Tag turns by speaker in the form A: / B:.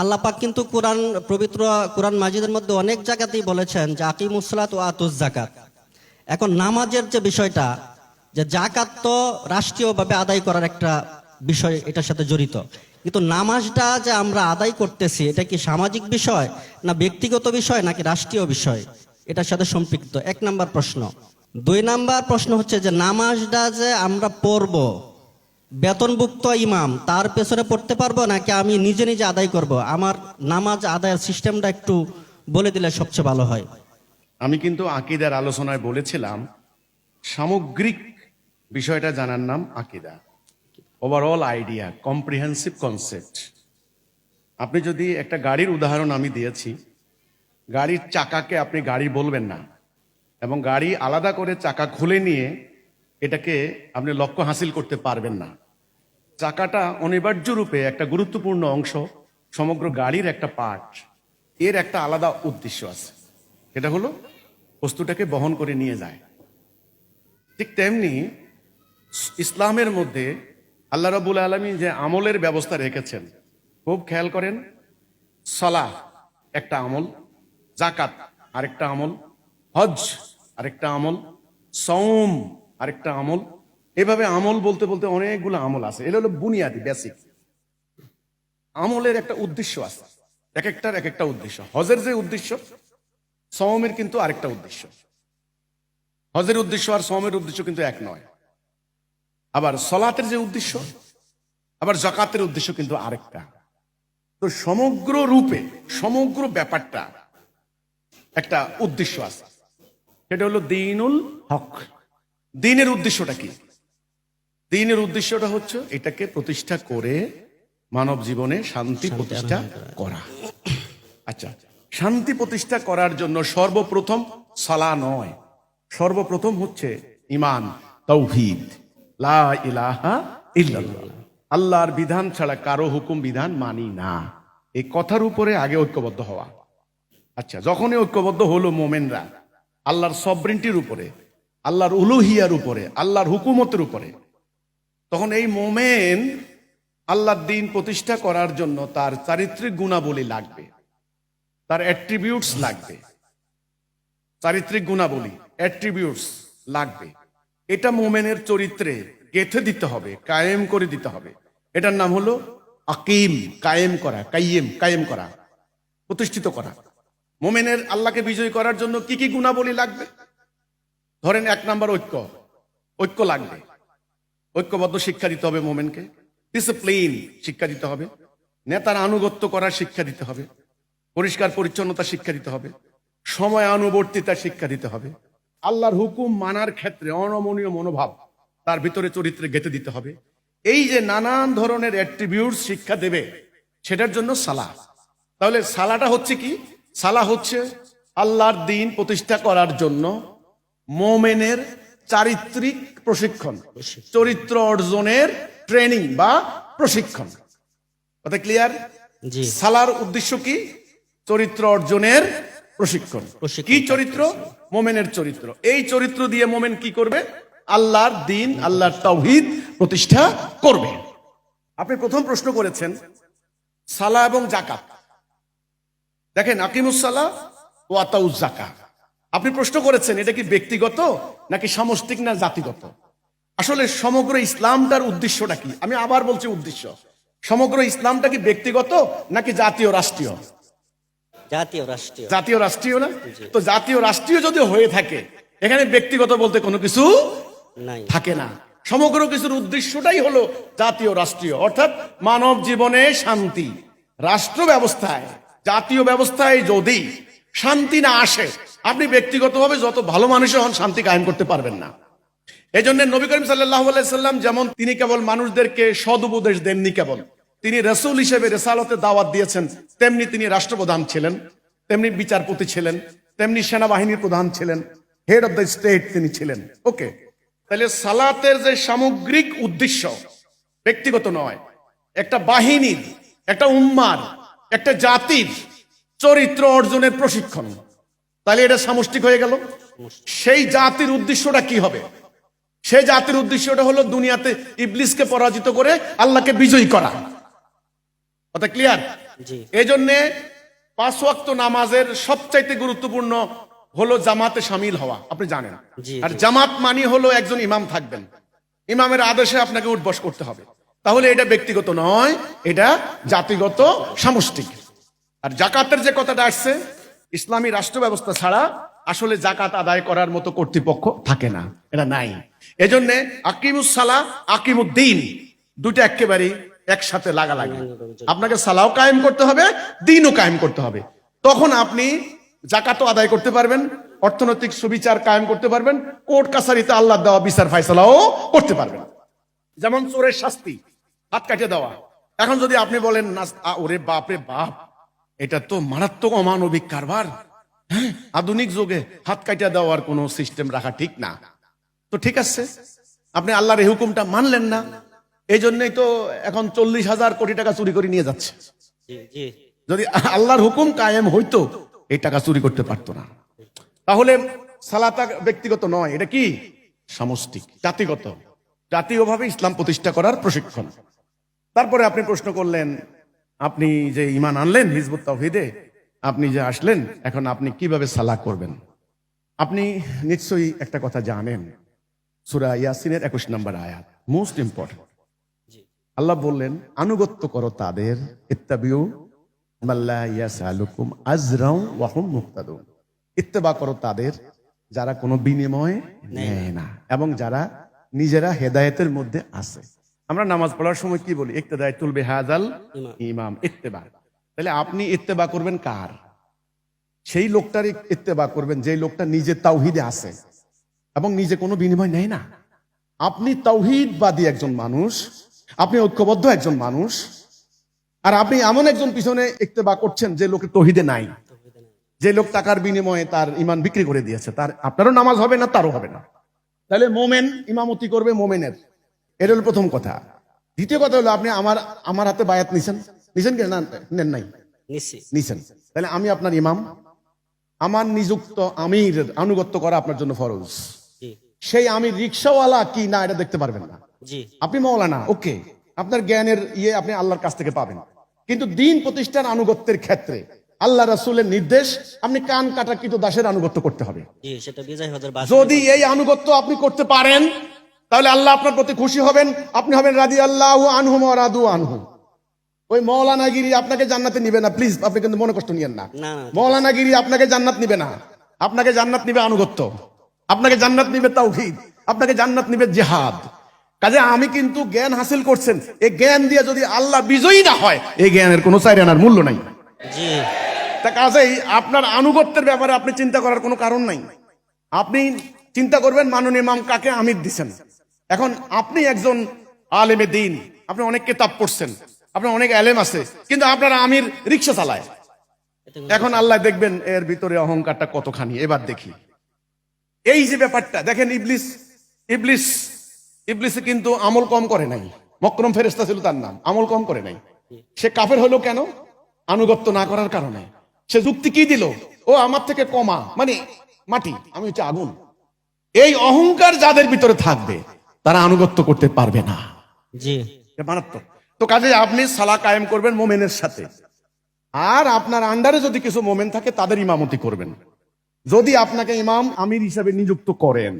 A: আল্লাহ পাক কিন্তু পবিত্র কোরআন মাজিদের মধ্যে অনেক জায়গাতেই বলেছেন যে আকিমুসসালাত ওয়া আতুজ যাকাত। এখন নামাজের যে বিষয়টা, যে যাকাত তো রাষ্ট্রীয়ভাবে আদায় করার একটা বিষয়, এটার সাথে জড়িত, কিন্তু নামাজটা যে আমরা আদায় করতেছি এটা কি সামাজিক বিষয় না ব্যক্তিগত বিষয় নাকি রাষ্ট্রীয় বিষয়, এটার সাথে সম্পৃক্ত? এক নাম্বার প্রশ্ন। দুই নাম্বার প্রশ্ন হচ্ছে যে নামাজটা যে আমরা পড়ব, বেতনভুক্ত ইমাম তার পেছনে পড়তে পারবো নাকি আমি নিজে নিজে আদায় করব? আমার নামাজ আদায়ের সিস্টেমটা একটু বলে দিলে সবচেয়ে ভালো হয়।
B: আমি কিন্তু আকীদার আলোচনায় বলেছিলাম সামগ্রিক বিষয়টা জানার নাম আকীদা, ওভারঅল আইডিয়া, কম্প্রিহেন্সিভ কনসেপ্ট। আপনি যদি একটা গাড়ির উদাহরণ আমি দিয়েছি, গাড়ির চাকাকে আপনি গাড়ি বলবেন না, এবং গাড়ি আলাদা করে চাকা খুলে নিয়ে এটাকে আপনি লক্ষ্য হাসিল করতে পারবেন না। চাকাটা অনিবার্য রূপে একটা গুরুত্বপূর্ণ অংশ, সমগ্র গাড়ির একটা পার্ট। এর একটা আলাদা উদ্দেশ্য আছে, সেটা হলো বস্তুটাকে বহন করে নিয়ে যায়। ঠিক তেমনি ইসলামের মধ্যে আল্লাহ রাব্বুল আলামিন যে আমলের ব্যবস্থা রেখেছেন, খুব খেয়াল করেন। সালাহ একটা আমল, যাকাত আরেকটা আমল, হজ আরেকটা আমল, সওম আরেকটা আমল। এভাবে আমল বলতে বলতে অনেকগুলো আমল আছে। এটা হলো বুনিয়াদি, বেসিক। আমলের একটা উদ্দেশ্য আছে, এক একটার এক একটা উদ্দেশ্য। হজের যে উদ্দেশ্য, সওমের কিন্তু আরেকটা উদ্দেশ্য। হজের উদ্দেশ্য আর সওমের উদ্দেশ্য কিন্তু এক নয়। আবার সলাতের যে উদ্দেশ্য, আবার যাকাতের উদ্দেশ্য কিন্তু আরেকটা। তো সমগ্র রূপে সমগ্র ব্যাপারটা একটা উদ্দেশ্য আছে, সেটা হলো দ্বীনুল হক। দ্বীনের উদ্দেশ্যটা কি? দ্বীনের উদ্দেশ্যটা হচ্ছে এটাকে প্রতিষ্ঠা করে মানব জীবনে শান্তি প্রতিষ্ঠা করা। আচ্ছা, শান্তি প্রতিষ্ঠা করার জন্য সর্বপ্রথম সালাহ নয়, সর্বপ্রথম হচ্ছে ঈমান, তাওহীদ, লা ইলাহা ইল্লাল্লাহ। আল্লাহর বিধান ছাড়া কারো হুকুম বিধান মানি না, এই কথার উপরে আগে ঐক্যবদ্ধ হওয়া। আচ্ছা, যখনই ঐক্যবদ্ধ হলো মোমেনরা আল্লাহর সবরিনটির উপরে, আল্লাহর উলুহিয়ার উপরে, আল্লাহর হুকুমতের উপরে, তখন এই মোমেন আল্লাহর দ্বীন প্রতিষ্ঠা করার জন্য তার চারিত্রিক গুণাবলী লাগবে, তার অ্যাট্রিবিউটস লাগবে। চারিত্রিক গুণাবলী, অ্যাট্রিবিউটস লাগবে। এটা মোমেনের চরিত্রে গেঁথে দিতে হবে, কায়েম করে দিতে হবে। এটার নাম হলো আকিম, কায়েম করা, কায়েম করা, প্রতিষ্ঠিত করা। মোমেনের আল্লাহকে বিজয় করার জন্য কি কি গুণাবলী লাগবে? ধরেন, এক নাম্বার ঐক্য লাগবে। ঐক্যবদ্ধ শিক্ষা দিতে হবে মোমেনকে, ডিসিপ্লিন শিক্ষা দিতে হবে, নেতার আনুগত্য করার শিক্ষা দিতে হবে, পরিষ্কার পরিচ্ছন্নতা শিক্ষা দিতে হবে, সময় অনুবর্তিতা শিক্ষা দিতে হবে, আল্লাহর হুকুম মানার ক্ষেত্রে অনমনীয় মনোভাব তার ভিতরে চরিত্রে গেঁথে দিতে হবে। এই যে নানান ধরনের অ্যাট্রিবিউটস শিক্ষা দেবে, সেটার জন্য সালাহ। তাহলে সালাহটা হচ্ছে কি? সালাহ হচ্ছে আল্লাহর দ্বীন প্রতিষ্ঠা করার জন্য মোমেনের চারিত্রিক প্রশিক্ষণ, চরিত্র অর্জনের ট্রেনিং বা প্রশিক্ষণ। কথা ক্লিয়ার?
A: জি।
B: সালার উদ্দেশ্য কি? চরিত্র অর্জনের প্রশিক্ষণ। কি চরিত্র? মোমেনের চরিত্র। এই চরিত্র দিয়ে মোমেন কি করবে? আল্লাহর দ্বীন, আল্লাহর তাওহীদ প্রতিষ্ঠা করবে। আপনি প্রথম প্রশ্ন করেছেন সালাহ এবং যাকাত। দেখেন, আকিমুস সালাহ ওয়া আতাউজ যাকাত। আপনি প্রশ্ন করেছেন এটা কি ব্যক্তিগত নাকি সামষ্টিক না জাতিগত? আসলে সমগ্র ইসলামটার উদ্দেশ্যটা কি? আমি আবার বলছি, উদ্দেশ্য সমগ্র ইসলামটা কি ব্যক্তিগত নাকি জাতীয় রাষ্ট্রীয়? জাতীয় রাষ্ট্রীয় না? তো জাতীয় রাষ্ট্রীয় যদি হয়ে থাকে, এখানে ব্যক্তিগত বলতে কোনো কিছু থাকে না। সমগ্র কিছুর উদ্দেশ্যটাই হলো জাতীয় রাষ্ট্রীয়, অর্থাৎ মানব জীবনে শান্তি। রাষ্ট্র ব্যবস্থায়, জাতীয় ব্যবস্থায় যদি শান্তি না আসে, আপনি ব্যক্তিগতভাবে যত ভালো মানুষ হন শান্তি কায়েম করতে পারবেন না। এই জন্য নবী করিম সাল্লাল্লাহু আলাইহি সাল্লাম যেমন তিনি কেবল মানুষদেরকে সদুপদেশ দেননি, কেবল তিনি রাসূল হিসেবে রিসালাতের দাওয়াত দিয়েছেন, তেমনি তিনি রাষ্ট্রপ্রধান ছিলেন, তেমনি বিচারপতি ছিলেন, তেমনি সেনাবাহিনীর প্রধান ছিলেন, হেড অফ দ্য স্টেট তিনি ছিলেন। ওকে, তাহলে সালাতের যে সামগ্রিক উদ্দেশ্য ব্যক্তিগত নয়, একটা বাহিনীর, একটা উম্মার, একটা জাতির চরিত্র অর্জনের প্রশিক্ষণ। তাহলে এটা সামষ্টিক হয়ে গেল। সেই জাতির উদ্দেশ্যটা কি হবে? সেই জাতির উদ্দেশ্যটা হলো দুনিয়াতে ইবলিসকে পরাজিত করে আল্লাহকে বিজয়ী করা। কথা ক্লিয়ার?
A: জি
B: এই জন্যে 5 ওয়াক্ত নামাজের সবচাইতে গুরুত্বপূর্ণ হলো জামাতে শামিল হওয়া, আপনি জানেন।
A: জি,
B: আর
A: জি।
B: জামাত মানি হলো একজন ইমাম থাকবেন, ইমামের আদেশে আপনাকে উঠবস করতে হবে। তাহলে এটা ব্যক্তিগত নয়, এটা জাতিগত সামষ্টিক। আর জাকাতের যে কথাটা আসছে, ইসলামী রাষ্ট্র ব্যবস্থা ছাড়া আসলে জাকাত আদায় করার মতো কর্তৃপক্ষ থাকে না, এটা নাই। এজন্য আকিমুস সালাহ আকিমুদ্দিন দুটো একেবারেই একসাথে লাগালাগি। আপনাকে সালাও কায়েম করতে হবে, দিনও কায়েম করতে হবে। তখন আপনি জাকাতও আদায় করতে পারবেন, অর্থনৈতিক সুবিচার কায়েম করতে পারবেন, কোর্ট কাছারিতে আল্লাহ দেওয়া বিচার ফায়সালাও করতে পারবেন। যেমন চোরের শাস্তি হাত কাটিয়ে দেওয়া। এখন যদি আপনি বলেন না, ওরে বাপ রে বাপ, এটা তো মারাত্মক অমানবিক কারবার, হ্যাঁ, আধুনিক যুগে হাত কাটিয়ে দেওয়ার কোনো সিস্টেম রাখা ঠিক না। তো ঠিক আছে, আপনি আল্লাহর এই হুকুমটা মানলেন না, এই জন্যই তো এখন 40,000 কোটি টাকা চুরি করে নিয়ে যাচ্ছে।
A: জি জি
B: যদি আল্লাহর হুকুম কায়েম হইতো, এই টাকা চুরি করতে পারতো না। তাহলে সালাতা ব্যক্তিগত নয়, এটা কি সামষ্টিক, জাতিগত, জাতীয়ভাবে ইসলাম প্রতিষ্ঠা করার প্রশিক্ষণ। তারপরে আপনি প্রশ্ন করলেন, আপনি যে ঈমান আনলেন হিজবুত তাওহীদে, আপনি যে আসলেন, এখন আপনি কিভাবে সালাহ করবেন? আপনি নিশ্চয়ই একটা কথা জানেন, সূরা ইয়াসিনের 21 নম্বর আয়াত, মোস্ট ইম্পর্টেন্ট।
A: জি
B: আল্লাহ বললেন, আনুগত্য করো তাদের, ইত্তাবিউ মাল্লা ইয়াসালুকুম আজরাও ওয়া হুম মুহতাদুন। ইত্তেবা করো তাদের যারা কোনো বিনিময় নেয় না এবং যারা নিজেরা হেদায়েতের মধ্যে আছে। আমরা নামাজ পড়ার সময় কি বলি? ইক্তেদায়তুল বিহাযাল ইমাম, ইত্তেবা। তাহলে আপনি ইত্তেবা করবেন কার? সেই লোকটারই ইত্তেবা করবেন যে লোকটা নিজে তাওহীদে আছে এবং নিজে কোনো বিনিময় নেয় না। আপনি তাওহীদবাদী একজন মানুষ, আপনি ঐক্যবদ্ধ একজন মানুষ, আর আপনি এমন একজন পিছনে ইত্তেবা করছেন যে লোকের তাওহীদে নাই, যে লোক টাকার বিনিময়ে তার ঈমান বিক্রি করে দিয়েছে, তার আপনারও নামাজ হবে না, তারও হবে না। তাহলে মোমেন ইমামতি করবে মোমেনের, এটা হলো প্রথম কথা। দ্বিতীয় কথা হলো, আপনি আমার হাতে বায়াত নিছেন কি না? নেন নাই?
A: নিশ্চিত
B: নিছেন। তাহলে আমি আপনার ইমাম, আমার নিযুক্ত আমির আনুগত্য করা আপনার জন্য ফরজ।
A: জি
B: সেই আমির রিকশাওয়ালা কি না এটা দেখতে পারবেন না।
A: জি
B: আপনি মাওলানা, ওকে, আপনার জ্ঞানের আপনি আল্লাহর কাছ থেকে পাবেন, কিন্তু দিন প্রতিষ্ঠার আনুগত্যের ক্ষেত্রে আল্লাহ রাসূলের নির্দেশ, আপনি কান কাটাকৃত দাসের আনুগত্য করতে হবে।
A: জি সেটা বিজয় হজর
B: যদি এই আনুগত্য আপনি করতে পারেন, তাহলে আল্লাহ আপনার প্রতি খুশি হবেন, আপনি হবেন রাদিয়াল্লাহু আনহুম ওয়া রাদু আনহু। ওই মৌলানাগিরি আপনাকে জান্নাতে নিবে না, প্লিজ আপনি কিন্তু মনে কষ্ট নিয়েন না।
A: না, না।
B: মৌলানাগিরি আপনাকে জান্নাত নিবে না, আপনাকে জান্নাত নিবে আনুগত্য, আপনাকে জান্নাত নিবে তাওহীদ, আপনাকে জান্নাত নিবে জিহাদ। কাজে আমি কিন্তু জ্ঞান হাসিল করছেন, এই জ্ঞান দিয়ে যদি আল্লাহ বিজয়ী না হয়, এই জ্ঞানের কোনো চাইর আনার মূল্য নাই।
A: জি
B: তা কাজেই আপনার আনুগত্যের ব্যাপারে আপনি চিন্তা করার কোনো কারণ নাই। আপনি চিন্তা করবেন মাননীয় ইমাম কাকে আমির দিছেন। এখন আপনি একজন আলেমে দ্বীন, আপনি অনেক কিতাব পড়ছেন, আপনার অনেক এলেম আছে, কিন্তু আপনার আমির রিকশা চালায়। এখন আল্লাহ দেখবেন এর ভিতরে অহংকারটা কতখানি। এবার দেখি এই যে ব্যাপারটা দেখেন, ইবলিসে কিন্তু আমল কম করে নাই। মকরম ফেরেশতা ছিল তার নাম, আমল কম করে নাই। সে কাফের হলো কেন? আনুগত্য না করার কারণে। সে যুক্তি কি দিল? ও আমার থেকে কমা, মানে মাটি, আমি হচ্ছে আগুন। এই অহংকার যাদের ভিতরে থাকবে তারা আনুগত্য করতে পারবে না।
A: জি
B: এটা মারাত্মক। তো কাজে আপনি সালাহ কায়েম করবেন মোমেনের সাথে, আর আপনার আন্ডারে যদি কিছু মোমেন থাকে তাদের ইমামতি করবেন। যদি আপনাকে ইমাম আমির হিসাবে নিযুক্ত করেন,